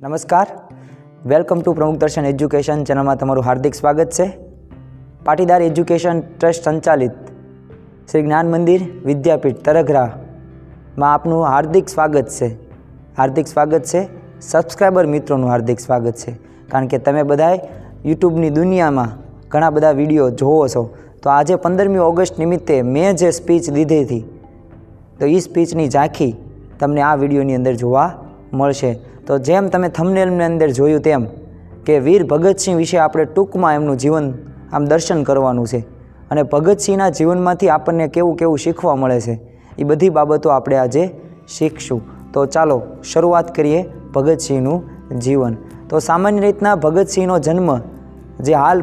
નમસ્કાર, welcome to પ્રમુખ દર્શન એજ્યુકેશન ચેનલમાં તમારું હાર્દિક સ્વાગત છે। પાટીદાર એજ્યુકેશન ટ્રસ્ટ સંચાલિત શ્રી જ્ઞાન મંદિર વિદ્યાપીઠ તરઘરામાં આપનું હાર્દિક સ્વાગત છે। સબસ્ક્રાઈબર મિત્રોનું હાર્દિક સ્વાગત છે, કારણ કે તમે બધાએ યુટ્યુબની દુનિયામાં ઘણા બધા વિડીયો જોવો છો। તો આજે 15મી ઓગસ્ટ નિમિત્તે મેં જે સ્પીચ દીધી હતી, તો એ સ્પીચની ઝાંખી તમને આ વિડીયોની અંદર જોવા મળશે। તો જેમ તમે થંબનેલની અંદર જોયું તેમ કે વીર ભગતસિંહ વિશે આપણે ટૂંકમાં એમનું જીવન આમ દર્શન કરવાનું છે, અને ભગતસિંહના જીવનમાંથી આપણને કેવું કેવું શીખવા મળે છે એ બધી બાબતો આપણે આજે શીખશું। તો ચાલો શરૂઆત કરીએ ભગતસિંહનું જીવન। તો સામાન્ય રીતના ભગતસિંહનો જન્મ જે હાલ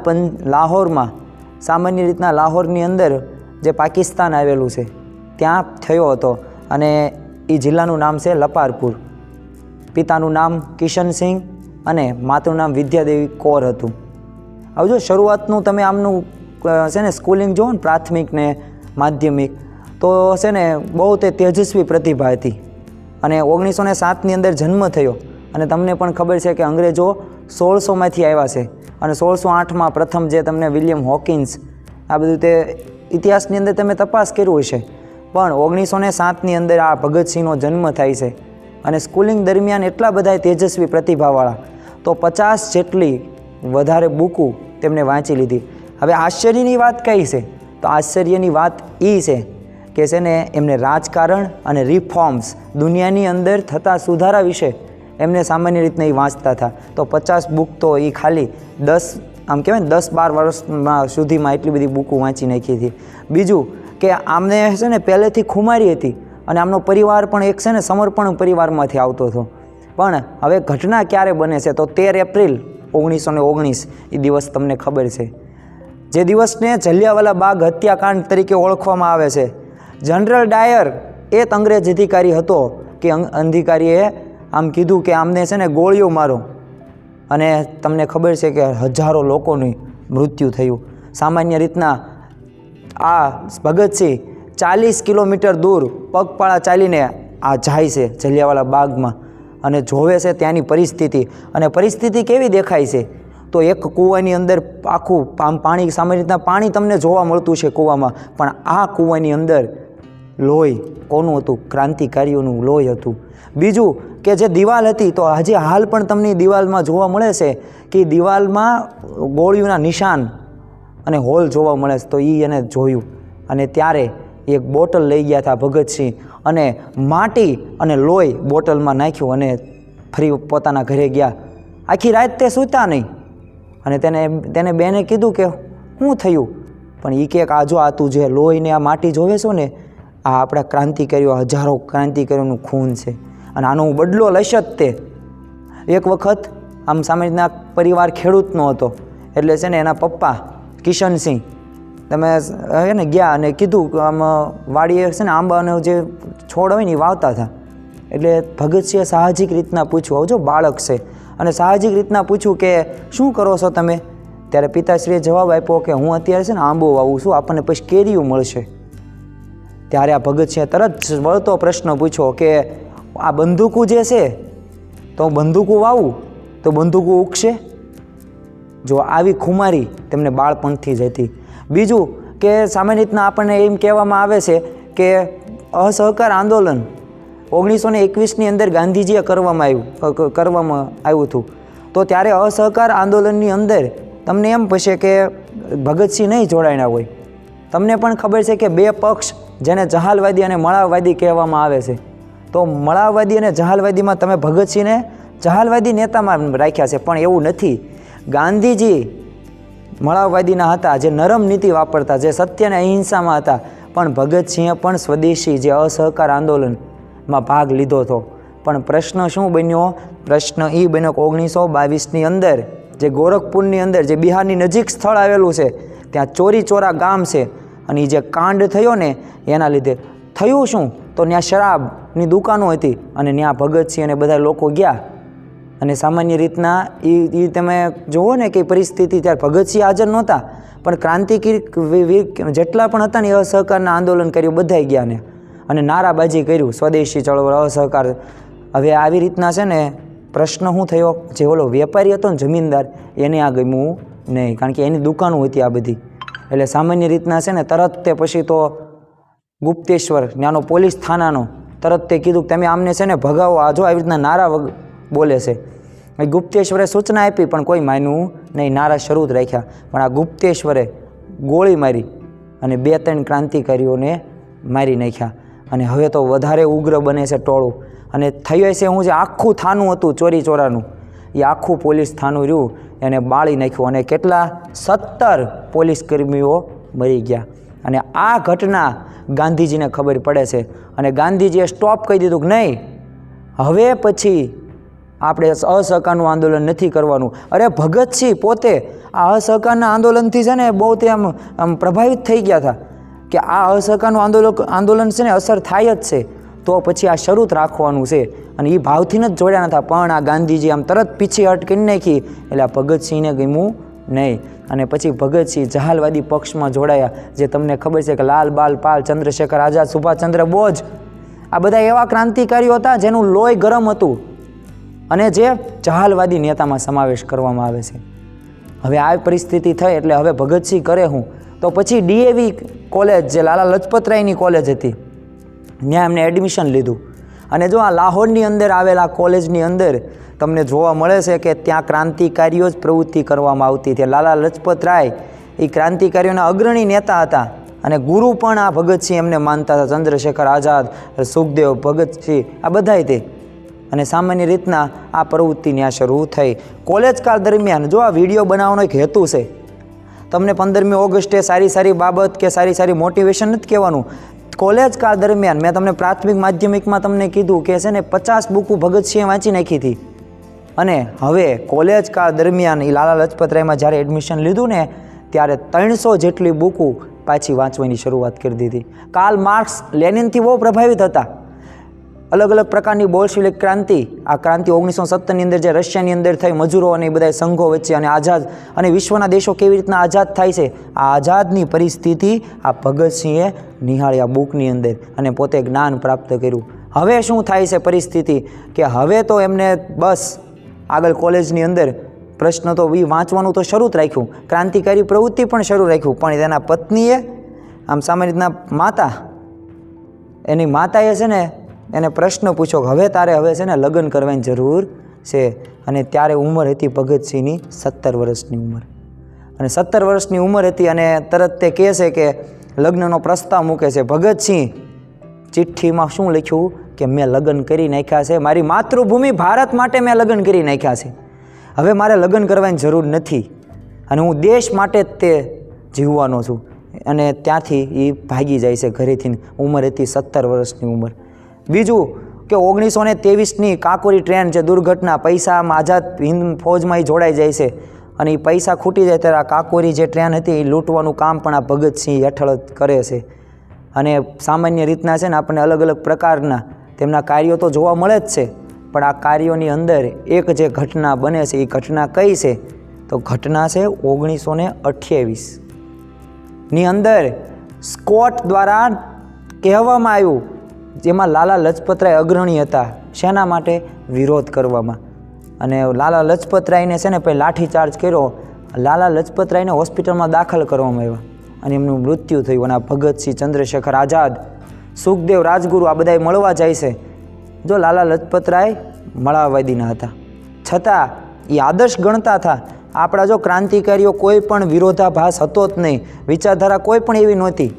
લાહોરમાં, સામાન્ય રીતના લાહોરની અંદર જે પાકિસ્તાન આવેલું છે ત્યાં થયો હતો, અને એ જિલ્લાનું નામ છે લપારપુર। પિતાનું નામ કિશનસિંહ અને માતાનું નામ વિદ્યાદેવી કૌર હતું। હવે જો શરૂઆતનું તમે આમનું છે ને સ્કૂલિંગ જુઓ ને, પ્રાથમિક ને માધ્યમિક, તો છે ને બહુ તે તેજસ્વી પ્રતિભા હતી। અને 1907ની અંદર જન્મ થયો, અને તમને પણ ખબર છે કે અંગ્રેજો 1600માંથી આવ્યા છે, અને 1608માં પ્રથમ જે તમને વિલિયમ હોકિન્સ, આ બધું તે ઇતિહાસની અંદર તમે તપાસ કર્યું હશે, પણ 1907ની અંદર આ ભગતસિંહનો જન્મ થાય છે। અને સ્કૂલિંગ દરમિયાન એટલા બધા તેજસ્વી પ્રતિભાવાળા, તો 50 જેટલી વધારે બુકો તેમણે વાંચી લીધી। હવે આશ્ચર્યની વાત કઈ છે? તો આશ્ચર્યની વાત એ છે કે છે ને એમને રાજકારણ અને રિફોર્મ્સ, દુનિયાની અંદર થતા સુધારા વિશે એમને સામાન્ય રીતના એ વાંચતા હતા। તો 50 બુક તો એ ખાલી 10 આમ કહેવાય ને 10-12 વર્ષમાં સુધીમાં એટલી બધી બુકો વાંચી નાખી હતી। બીજું કે આમને છે ને પહેલેથી ખુમારી હતી, અને આમનો પરિવાર પણ એક છે ને સમર્પણ પરિવારમાંથી આવતો હતો। પણ હવે ઘટના ક્યારે બને છે? તો 13 એપ્રિલ 1919 એ દિવસ તમને ખબર છે, જે દિવસને જલિયાવાલા બાગ હત્યાકાંડ તરીકે ઓળખવામાં આવે છે। જનરલ ડાયર એક અંગ્રેજ અધિકારી હતો કે અધિકારીએ આમ કીધું કે આમને છે ને ગોળીઓ મારો, અને તમને ખબર છે કે હજારો લોકોનું મૃત્યુ થયું। સામાન્ય રીતના આ ભગતસિંહ 40 કિલોમીટર દૂર પગપાળા ચાલીને આ જાય છે જલિયાવાલા બાગમાં, અને જોવે છે ત્યાંની પરિસ્થિતિ। અને પરિસ્થિતિ કેવી દેખાય છે? તો એક કૂવાની અંદર આખું પાણી, સામાન્ય રીતના પાણી તમને જોવા મળતું છે કૂવામાં, પણ આ કૂવાની અંદર લોહી કોનું હતું? ક્રાંતિકારીઓનું લોહી હતું। બીજું કે જે દિવાલ હતી, તો હજી હાલ પણ તમને દિવાલમાં જોવા મળે છે કે દિવાલમાં ગોળીઓના નિશાન અને હોલ જોવા મળે છે। તો એ એને જોયું, અને ત્યારે એક બોટલ લઈ ગયા હતા ભગતસિંહ, અને માટી અને લોહી બોટલમાં નાખ્યું, અને ફરી પોતાના ઘરે ગયા। આખી રાત તે સૂતા નહીં, અને તેને બેને કીધું કે શું થયું? પણ એ કે આ તું જે લોહીને આ માટી જોવે છો ને, આ આપણા ક્રાંતિકારીઓ, હજારો ક્રાંતિકારીઓનું ખૂન છે, અને આનો હું બદલો લઈશ જ તે। એક વખત આમ સામાન્ય રીતના પરિવાર ખેડૂતનો હતો, એટલે છે ને એના પપ્પા કિશનસિંહ તમે હે ને ગયા અને કીધું કે આમ વાડીએ છે ને આંબાનો જે છોડ હોય ને એ વાવતા હતા। એટલે ભગતસિંહે સાહજિક રીતના પૂછ્યું, હવે જો બાળક છે, અને સાહજિક રીતના પૂછ્યું કે શું કરો છો તમે? ત્યારે પિતાશ્રીએ જવાબ આપ્યો કે હું અત્યારે છે ને આંબો વાવું છું, આપણને પછી કેરીઓ મળશે। ત્યારે આ ભગતસિંહે તરત વળતો પ્રશ્ન પૂછ્યો કે આ બંદૂકો જે છે, તો બંદૂકો વાવું તો બંદૂકો ઉગશે? જો આવી ખુમારી તેમને બાળપણથી જ હતી। બીજું કે સામાન્ય રીતના આપણને એમ કહેવામાં આવે છે કે અસહકાર આંદોલન 1921ની અંદર ગાંધીજીએ કરવામાં આવ્યું હતું। તો ત્યારે અસહકાર આંદોલનની અંદર તમને એમ પૂછે કે ભગતસિંહ નહીં જોડાયેલા હોય। તમને પણ ખબર છે કે બે પક્ષ, જેને જહાલવાદી અને મળાવવાદી કહેવામાં આવે છે, તો મળાવવાદી અને જહાલવાદીમાં તમે ભગતસિંહને જહાલવાદી નેતામાં રાખ્યા છે, પણ એવું નથી। ગાંધીજી મળાવવાદીના હતા, જે નરમ નીતિ વાપરતા, જે સત્ય અને અહિંસામાં હતા, પણ ભગતસિંહે પણ સ્વદેશી જે અસહકાર આંદોલનમાં ભાગ લીધો હતો। પણ પ્રશ્ન શું બન્યો? પ્રશ્ન એ બન્યો કે 1922ની અંદર જે ગોરખપુરની અંદર, જે બિહારની નજીક સ્થળ આવેલું છે, ત્યાં ચોરી ચોરા ગામ છે, અને એ જે કાંડ થયો ને એના લીધે થયું શું? તો ત્યાં શરાબની દુકાનો હતી, અને ત્યાં ભગતસિંહ અને બધા લોકો ગયા, અને સામાન્ય રીતના એ તમે જુઓ ને કે પરિસ્થિતિ, ત્યારે ભગતસિંહ હાજર નહોતા, પણ ક્રાંતિકારી જેટલા પણ હતા ને એ અસહકારના આંદોલન કર્યું, બધાય ગયા ને, અને નારાબાજી કર્યું, સ્વદેશી ચળવળ, અસહકાર। હવે આવી રીતના છે ને પ્રશ્ન શું થયો, જે ઓલો વેપારી હતો ને જમીનદાર, એને આ ગમ્યું નહીં, કારણ કે એની દુકાનો હતી આ બધી. એટલે સામાન્ય રીતના છે ને તરત તે પછી તો ગુપ્તેશ્વર ત્યાંનો પોલીસ થાનાનો તરત તે કીધું કે તમે આમને છે ને ભગાવો, આ જો આવી રીતના નારા બોલે છે. ગુપ્તેશ્વરે સૂચના આપી પણ કોઈ માન્યું નહીં, નારા શરૂ જ રાખ્યા. પણ આ ગુપ્તેશ્વરે ગોળી મારી અને 2-3 ક્રાંતિકારીઓને મારી નાખ્યા. અને હવે તો વધારે ઉગ્ર બને છે ટોળું. અને થઈ છે હું જે આખું થાનું હતું ચોરી ચોરાનું, એ આખું પોલીસ થાનું રહ્યું એને બાળી નાખ્યું. અને કેટલા 17 પોલીસ કર્મીઓ મરી ગયા. અને આ ઘટના ગાંધીજીને ખબર પડે છે અને ગાંધીજીએ સ્ટોપ કહી દીધું કે નહીં, હવે પછી આપણે અસહકારનું આંદોલન નથી કરવાનું. અરે ભગતસિંહ પોતે આ અસહકારના આંદોલનથી છે ને બહુ તે આમ પ્રભાવિત થઈ ગયા હતા કે આ અસહકારનું આંદોલન છે ને અસર થાય જ છે, તો પછી આ શરૂ જ રાખવાનું છે. અને એ ભાવથી જ જોડ્યા નતા. પણ આ ગાંધીજી આમ તરત પીછી હટ કરી નાખી એટલે આ ભગતસિંહને ગમ્યું નહીં. અને પછી ભગતસિંહ જહાલવાદી પક્ષમાં જોડાયા, જે તમને ખબર છે કે લાલ બાલ પાલ, ચંદ્રશેખર આઝાદ, સુભાષચંદ્ર બોઝ, આ બધા એવા ક્રાંતિકારીઓ હતા જેનું લોહી ગરમ હતું અને જે જહાલવાદી નેતામાં સમાવેશ કરવામાં આવે છે. હવે આ પરિસ્થિતિ થઈ એટલે હવે ભગતસિંહ કરે હું, તો પછી DAV કોલેજ જે લાલા લજપતરાયની કોલેજ હતી ત્યાં એમને એડમિશન લીધું. અને જો આ લાહોરની અંદર આવેલા કોલેજની અંદર તમને જોવા મળે છે કે ત્યાં ક્રાંતિકારીઓ જ પ્રવૃત્તિ કરવામાં આવતી હતી. લાલા લજપતરાય એ ક્રાંતિકારીઓના અગ્રણી નેતા હતા અને ગુરુ પણ આ ભગતસિંહ એમને માનતા હતા. ચંદ્રશેખર આઝાદ, સુખદેવ, ભગતસિંહ આ બધાય તે. અને સામાન્ય રીતના આ પ્રવૃત્તિ ત્યાં શરૂ થઈ. કોલેજ કાળ દરમિયાન જો આ વિડીયો બનાવવાનો એક હેતુ છે, તમને 15મી ઓગસ્ટે સારી બાબત કે સારી મોટિવેશન નથી કહેવાનું. કોલેજ કાળ દરમિયાન મેં તમને પ્રાથમિક માધ્યમિકમાં તમને કીધું કે છે ને 50 બુકો ભગતસિંહે વાંચી નાખી હતી. અને હવે કોલેજ કાળ દરમિયાન એ લાલા લજપતરાયમાં જ્યારે એડમિશન લીધું ને ત્યારે 300 જેટલી બુકો પાછી વાંચવાની શરૂઆત કરી દીધી. કાર્લ માર્ક્સ, લેનિનથી બહુ પ્રભાવિત હતા. અલગ અલગ પ્રકારની બોલ્શેવિક ક્રાંતિ, આ ક્રાંતિ 1917ની અંદર જે રશિયાની અંદર થઈ, મજૂરો અને બધા સંઘો વચ્ચે અને આઝાદ અને વિશ્વના દેશો કેવી રીતના આઝાદ થાય છે, આ આઝાદની પરિસ્થિતિ આ ભગતસિંહે નિહાળી આ બુકની અંદર અને પોતે જ્ઞાન પ્રાપ્ત કર્યું. હવે શું થાય છે પરિસ્થિતિ કે હવે તો એમને બસ આગળ કોલેજની અંદર પ્રશ્ન તો વાંચવાનું તો શરૂ જ રાખ્યું, ક્રાંતિકારી પ્રવૃત્તિ પણ શરૂ રાખ્યું. પણ તેના પત્નીએ આમ સામાન્ય રીતના માતા, એની માતાએ છે ને એને પ્રશ્ન પૂછ્યો કે હવે તારે હવે છે ને લગ્ન કરવાની જરૂર છે. અને ત્યારે ઉંમર હતી ભગતસિંહની 17 વર્ષની ઉંમર. અને 17 વર્ષની ઉંમર હતી અને તરત તે કહે છે કે લગ્નનો પ્રસ્તાવ મૂકે છે. ભગતસિંહ ચિઠ્ઠીમાં શું લખ્યું કે મેં લગ્ન કરી નાખ્યા છે, મારી માતૃભૂમિ ભારત માટે મેં લગ્ન કરી નાખ્યા છે, હવે મારે લગ્ન કરવાની જરૂર નથી અને હું દેશ માટે જ તે જીવવાનો છું. અને ત્યાંથી એ ભાગી જાય છે ઘરેથી. ઉંમર હતી 17 વર્ષની ઉંમર. બીજું કે 1923ની કાકોરી ટ્રેન જે દુર્ઘટના, પૈસામાં આઝાદ હિન્દ ફૌજમાં એ જોડાઈ જાય છે અને એ પૈસા ખૂટી જાય ત્યારે આ કાકોરી જે ટ્રેન હતી એ લૂંટવાનું કામ પણ આ ભગતસિંહ હેઠળ કરે છે. અને સામાન્ય રીતના છે ને આપણને અલગ અલગ પ્રકારના તેમના કાર્યો તો જોવા મળે જ છે, પણ આ કાર્યોની અંદર એક જે ઘટના બને છે એ ઘટના કઈ છે તો ઘટના છે 1928ની અંદર સ્કોટ દ્વારા કહેવામાં આવ્યું, જેમાં લાલા લજપતરાય અગ્રણી હતા. શેના માટે? વિરોધ કરવામાં. અને લાલા લજપતરાયને છે ને પછી લાઠીચાર્જ કર્યો. લાલા લજપતરાયને હોસ્પિટલમાં દાખલ કરવામાં આવ્યા અને એમનું મૃત્યુ થયું. અને આ ભગતસિંહ, ચંદ્રશેખર આઝાદ, સુખદેવ, રાજગુરુ આ બધા મળવા જાય છે. જો લાલા લજપતરાય મળાવાદીના હતા છતાં એ આદર્શ ગણતા હતા. આપણા જો ક્રાંતિકારીઓ કોઈ પણ વિરોધાભાસ હતો જ નહીં, વિચારધારા કોઈ પણ એવી નહોતી,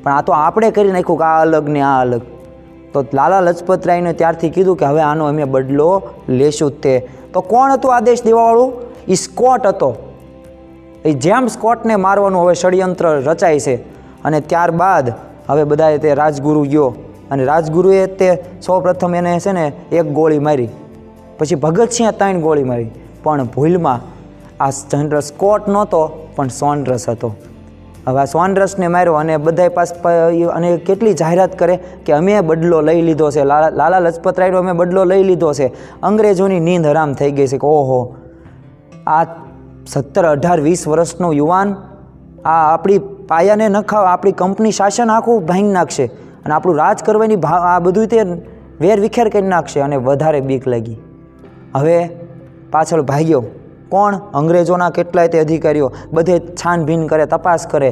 પણ આ તો આપણે કરી નાખ્યું કે આ અલગ ને આ અલગ. તો લાલા લજપતરાયને ત્યારથી કીધું કે હવે આનો અમે બદલો લેશું જ તે. તો કોણ હતું આદેશ દેવાવાળું? એ સ્કોટ હતો. એ જેમ સ્કોટને મારવાનું હવે ષડયંત્ર રચાય છે. અને ત્યારબાદ હવે બધાએ તે રાજગુરુ ગયો અને રાજગુરુએ તે સૌપ્રથમ એને છે ને 1 ગોળી મારી, પછી ભગતસિંહે 3 ગોળી મારી. પણ ભૂલમાં આ સ્કોટ નહોતો પણ સોન્ડર્સ હતો. હવે આ સોન્ડર્સને માર્યો અને બધા પાસે અને કેટલી જાહેરાત કરે કે અમે બદલો લઈ લીધો છે, લાલા લજપતરાયનો અમે બદલો લઈ લીધો છે. અંગ્રેજોની નીંદ હરામ થઈ ગઈ છે કે ઓહો, આ 17, 18, 20 વર્ષનો યુવાન આ આપણી પાયાને નખાવ, આપણી કંપની શાસન આખું ભાંગી નાખશે અને આપણું રાજ કરવાની આ બધું તે વેર વિખેર કરી નાખશે. અને વધારે બીક લાગી હવે પાછળ ભાગ્યો કોણ? અંગ્રેજોના કેટલાય તે અધિકારીઓ બધે છાનભીન કરે, તપાસ કરે,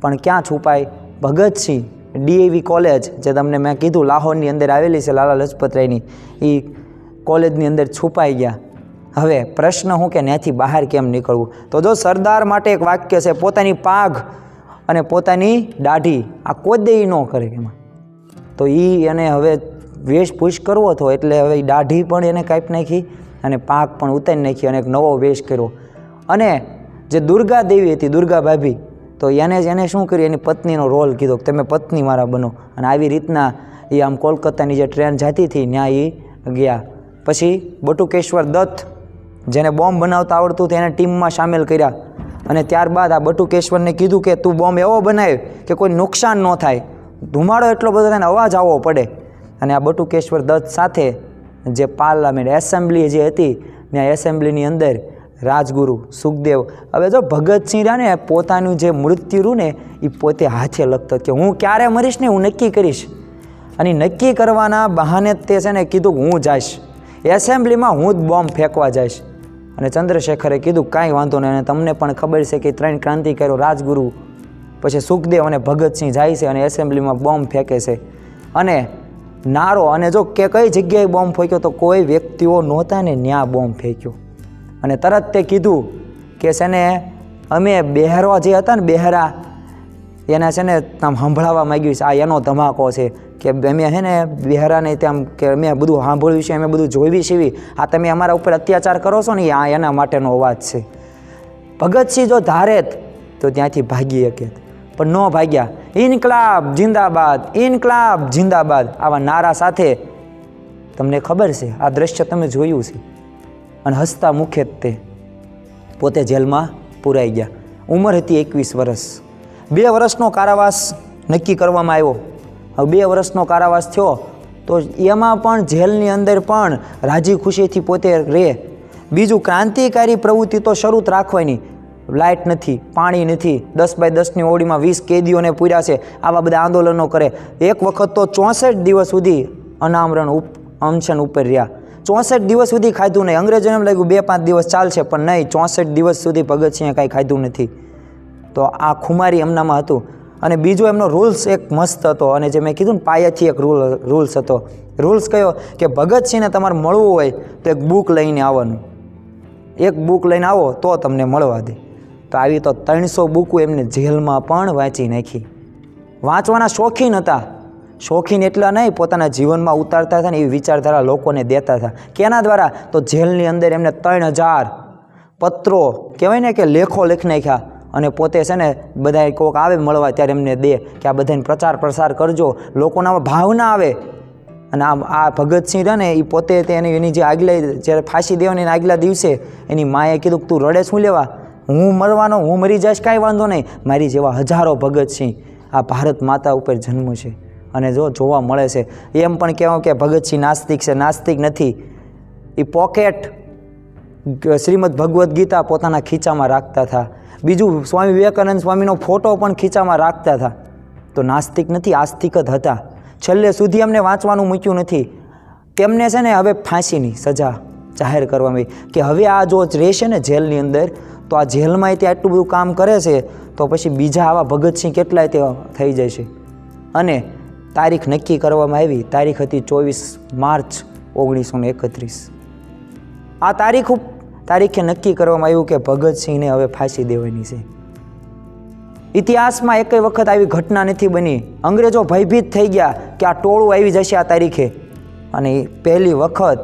પણ ક્યાં છુપાય? ભગતસિંહ DAV કોલેજ જે તમને મેં કીધું લાહોરની અંદર આવેલી છે, લાલા લજપતરાયની, એ કોલેજની અંદર છુપાઈ ગયા. હવે પ્રશ્ન શું કે ત્યાંથી બહાર કેમ નીકળવું? તો જો સરદાર માટે એક વાક્ય છે, પોતાની પાઘ અને પોતાની દાઢી આ કોઈ ન કરે એમાં. તો એને હવે વેશભૂષ કરવો હતો એટલે હવે દાઢી પણ એને કાપી નાખી અને પાઘ પણ ઉતારી નાખી અને એક નવો વેશ કર્યો. અને જે દુર્ગા દેવી હતી, દુર્ગા ભાભી, તો એને શું કર્યું? એની પત્નીનો રોલ કીધો કે તમે પત્ની મારા બનો. અને આવી રીતના એ આમ કોલકાતાની જે ટ્રેન જતી હતી ત્યાં એ ગયા. પછી બટુકેશ્વર દત્ત જેને બોમ્બ બનાવતા આવડતું હતું એને ટીમમાં સામેલ કર્યા. અને ત્યારબાદ આ બટુકેશ્વરને કીધું કે તું બોમ્બ એવો બનાવ કે કોઈ નુકસાન ન થાય, ધુમાડો એટલો બધો થાય, અવાજ આવવો પડે. અને આ બટુકેશ્વર દત્ત સાથે જે પાર્લામેન્ટ એસેમ્બલી જે હતી ત્યાં એસેમ્બલીની અંદર રાજગુરુ સુખદેવ, હવે જો ભગતસિંહ રહ્યા ને પોતાનું જે મૃત્યુ રહ્યું ને એ પોતે હાથે લખતો કે હું ક્યારે મરીશ ને હું નક્કી કરીશ. અને નક્કી કરવાના બહાને તે છે ને કીધું હું જઈશ એસેમ્બલીમાં, હું જ બોમ્બ ફેંકવા જઈશ. અને ચંદ્રશેખરે કીધું કાંઈ વાંધો નહીં. અને તમને પણ ખબર છે કે 3 ક્રાંતિકારીઓ રાજગુરુ પછી સુખદેવ અને ભગતસિંહ જાય છે અને એસેમ્બલીમાં બોમ્બ ફેંકે છે. અને નારો, અને જો કે કઈ જગ્યાએ બોમ્બ ફેંક્યો તો કોઈ વ્યક્તિઓ નહોતા ને ત્યાં બોમ્બ ફેંક્યો. અને તરત તે કીધું કે છે ને અમે બહેરા જે હતા ને બહેરા એને છે ને આમ સંભળાવવા માંગ્યું છે, આ એનો ધમાકો છે કે અમે છે ને બહેરાને ત્યાં કે અમે બધું સાંભળ્યું છે, અમે બધું જોઈ છીએ, આ તમે અમારા ઉપર અત્યાચાર કરો છો ને આ એના માટેનો અવાજ છે. ભગતસિંહ જો ધારેત તો ત્યાંથી ભાગી શકે, પણ ન ભાગ્યા. ઇન્કલાબ જિંદાબાદ, ઇન્કલાબ જિંદાબાદ આવા નારા સાથે તમને ખબર છે આ દ્રશ્ય તમે જોયું છે. અને હસતા મુખે તે પોતે જેલમાં પુરાઈ ગયા. ઉંમર હતી 21 વર્ષ. 2 વર્ષનો કારાવાસ નક્કી કરવામાં આવ્યો. હવે 2 વર્ષનો કારાવાસ થયો તો એમાં પણ જેલની અંદર પણ રાજી ખુશીથી પોતે રહે. બીજું ક્રાંતિકારી પ્રવૃત્તિ તો શરૂ જ રાખવાની. લાઇટ નથી, પાણી નથી, 10 બાય 10ની ઓરડીમાં 20 કેદીઓને પૂર્યા છે, આવા બધા આંદોલનો કરે. એક વખત તો 64 દિવસ સુધી અનામરણ અનશન ઉપર રહ્યા. 64 દિવસ સુધી ખાધું નહીં. અંગ્રેજોને એમ લાગ્યું 2-5 દિવસ ચાલશે, પણ નહીં, 64 દિવસ સુધી ભગતસિંહે કાંઈ ખાધું નથી. તો આ ખુમારી એમનામાં હતું. અને બીજો એમનો રૂલ્સ એક મસ્ત હતો, અને જે મેં કીધું ને પાયાથી એક રૂલ્સ હતો. રૂલ્સ કયો કે ભગતસિંહને તમારે મળવું હોય તો એક બુક લઈને આવવાનું, એક બુક લઈને આવો તો તમને મળવા દે. તો આવી તો 300 બુકો એમને જેલમાં પણ વાંચી નાખી. વાંચવાના શોખીન હતા. શોખીન એટલા નહીં, પોતાના જીવનમાં ઉતારતા હતા ને એવી વિચારધારા લોકોને દેતા હતા. કેના દ્વારા? તો જેલની અંદર એમને 3000 પત્રો કહેવાય ને કે લેખો લખી નાખ્યા. અને પોતે છે ને બધા કોઈક આવે મળવા ત્યારે એમને દે કે આ બધાને પ્રચાર પ્રસાર કરજો, લોકોનામાં ભાવના આવે. અને આ ભગતસિંહ રહે ને એ પોતે એની જે આગલા જ્યારે ફાંસી દેવાની આગલા દિવસે એની માએ કીધું કે તું રડે શું લેવા, હું મરવાનો, હું મરી જઈશ કાંઈ વાંધો નહીં, મારી જેવા હજારો ભગતસિંહ આ ભારત માતા ઉપર જન્મ છે. અને જો જોવા મળે છે. એમ પણ કહેવાય કે ભગતસિંહ નાસ્તિક છે, નાસ્તિક નથી. એ પોકેટ શ્રીમદ ભગવદ્ ગીતા પોતાના ખીચામાં રાખતા હતા. બીજું સ્વામી વિવેકાનંદ સ્વામીનો ફોટો પણ ખીચામાં રાખતા હતા. તો નાસ્તિક નથી, આસ્તિક જ હતા. છેલ્લે સુધી અમને વાંચવાનું મૂક્યું નથી. તેમને છે ને હવે ફાંસીની સજા જાહેર કરવામાં આવી કે હવે આ જો રહેશે ને જેલની અંદર તો આ જેલમાં તે આટલું બધું કામ કરે છે તો પછી બીજા આવા ભગતસિંહ કેટલાય તે થઈ જાય છે. અને તારીખ નક્કી કરવામાં આવી. તારીખ હતી 24 માર્ચ 1931. આ તારીખે નક્કી કરવામાં આવ્યું કે ભગતસિંહને હવે ફાંસી દેવાની છે. ઇતિહાસમાં એકય વખત આવી ઘટના નથી બની. અંગ્રેજો ભયભીત થઈ ગયા કે આ ટોળું આવી જશે આ તારીખે, અને પહેલી વખત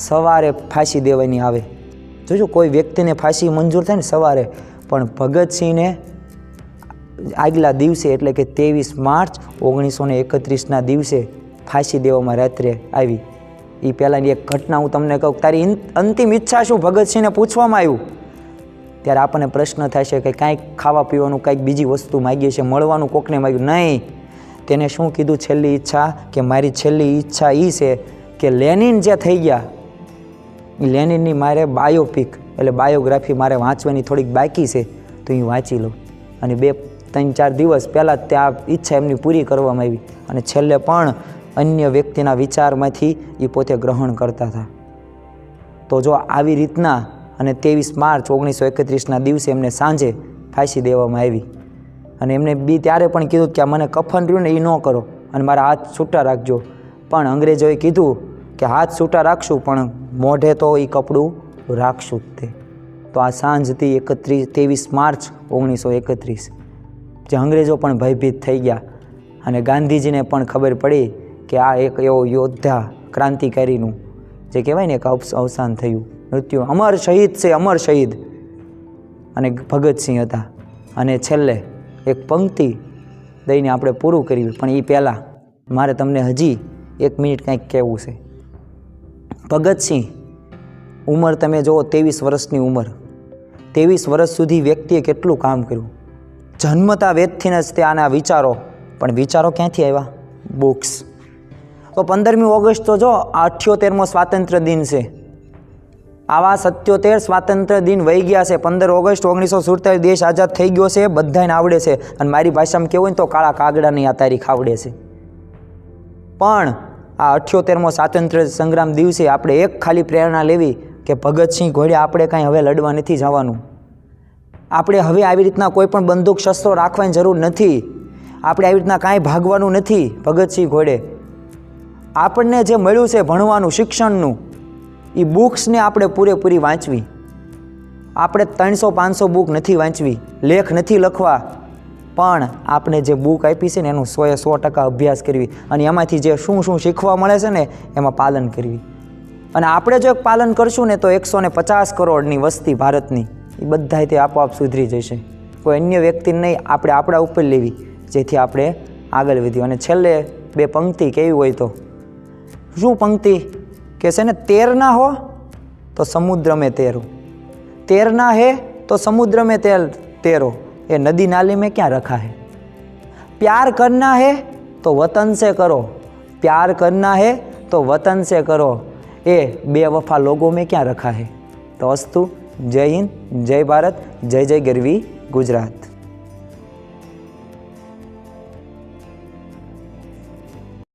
સવારે ફાંસી દેવાની આવે. જોજો, કોઈ વ્યક્તિને ફાંસી મંજૂર થાય ને સવારે, પણ ભગતસિંહને આગલા દિવસે એટલે કે 23 માર્ચ 1931ના દિવસે ફાંસી દેવામાં રાત્રે આવી. એ પહેલાંની એક ઘટના હું તમને કહું. તારી અંતિમ ઈચ્છા શું ભગતસિંહને પૂછવામાં આવ્યું ત્યારે આપણને પ્રશ્ન થાય છે કે કાંઈક ખાવા પીવાનું કાંઈક બીજી વસ્તુ માગીએ છે, મળવાનું કોકને માગ્યું નહીં. તેને શું કીધું છેલ્લી ઈચ્છા કે મારી છેલ્લી ઈચ્છા એ છે કે લેનિન જે થઈ ગયા એ લેનિનની મારે બાયોપિક એટલે બાયોગ્રાફી મારે વાંચવાની થોડીક બાકી છે તો એ વાંચી લઉં. અને 2-3-4 દિવસ પહેલાં ત્યાં ઈચ્છા એમની પૂરી કરવામાં આવી. અને છેલ્લે પણ અન્ય વ્યક્તિના વિચારમાંથી એ પોતે ગ્રહણ કરતા હતા. તો જો આવી રીતના અને 23 માર્ચ 1931ના દિવસે એમને સાંજે ફાંસી દેવામાં આવી અને એમને બી ત્યારે પણ કીધું કે આ મને કફન રહ્યું ને એ ન કરો અને મારા હાથ છૂટા રાખજો, પણ અંગ્રેજોએ કીધું કે હાથ છૂટા રાખશું પણ મોઢે તો એ કપડું રાખશું જ તે. તો આ સાંજ હતી 23 માર્ચ 1931, જે અંગ્રેજો પણ ભયભીત થઈ ગયા અને ગાંધીજીને પણ ખબર પડી કે આ એક એવો યોદ્ધા ક્રાંતિકારીનું જે કહેવાય ને એક અવસાન થયું, મૃત્યુ, અમર શહીદ છે, અમર શહીદ. અને ભગતસિંહ હતા. અને છેલ્લે એક પંક્તિ દઈને આપણે પૂરું કર્યું, પણ એ પહેલાં મારે તમને હજી 1 મિનિટ કંઈક કહેવું છે. ભગતસિંહ ઉંમર તમે જુઓ 23 વર્ષની ઉંમર, 23 વર્ષ સુધી વ્યક્તિએ કેટલું કામ કર્યું. જન્મતા વેદથી જ તે આના વિચારો, પણ વિચારો ક્યાંથી આવ્યા? બુક્સ. તો 15મી ઓગસ્ટ તો જો આ 78મો સ્વાતંત્ર્ય દિન છે. આવા 77 સ્વાતંત્ર્ય દિન વહી ગયા છે. 15 ઓગસ્ટ 1947 દેશ આઝાદ થઈ ગયો છે, બધાને આવડે છે. અને મારી ભાષામાં કહેવું ને તો કાળા કાગડાની આ તારીખ આવડે છે. પણ આ 78મો સ્વાતંત્ર્ય સંગ્રામ દિવસે આપણે એક ખાલી પ્રેરણા લેવી કે ભગતસિંહ ઘોડે આપણે કાંઈ હવે લડવા નથી જવાનું. આપણે હવે આવી રીતના કોઈ પણ બંદૂક શસ્ત્રો રાખવાની જરૂર નથી. આપણે આવી રીતના કાંઈ ભાગવાનું નથી. ભગતસિંહ ઘોડે આપણને જે મળ્યું છે ભણવાનું, શિક્ષણનું, એ બુક્સને આપણે પૂરેપૂરી વાંચવી. આપણે 300-500 બુક નથી વાંચવી, લેખ નથી લખવા, પણ આપણે જે બુક આપી છે ને એનું 100% અભ્યાસ કરવી અને એમાંથી જે શું શું શીખવા મળે છે ને એમાં પાલન કરવી. અને આપણે જો પાલન કરશું ને તો 150 કરોડની વસ્તી ભારતની એ બધા તે આપોઆપ સુધરી જશે. કોઈ અન્ય વ્યક્તિને નહીં, આપણે આપણા ઉપર લેવી, જેથી આપણે આગળ વધીએ. અને છેલ્લે 2 પંક્તિ કેવી હોય તો શું પંક્તિ કે છે ને, તैरना हो तो समुद्र में तैरो, तैरना है तो समुद्र में तैरो, ये नदी नाले में क्या रखा है? प्यार करना है तो वतन से करो, प्यार करना है तो वतन से करो, ये बेवफा लोगों में क्या रखा है? तो अस्तु, जय हिंद, जय भारत, जय जय गरवी गुजरात.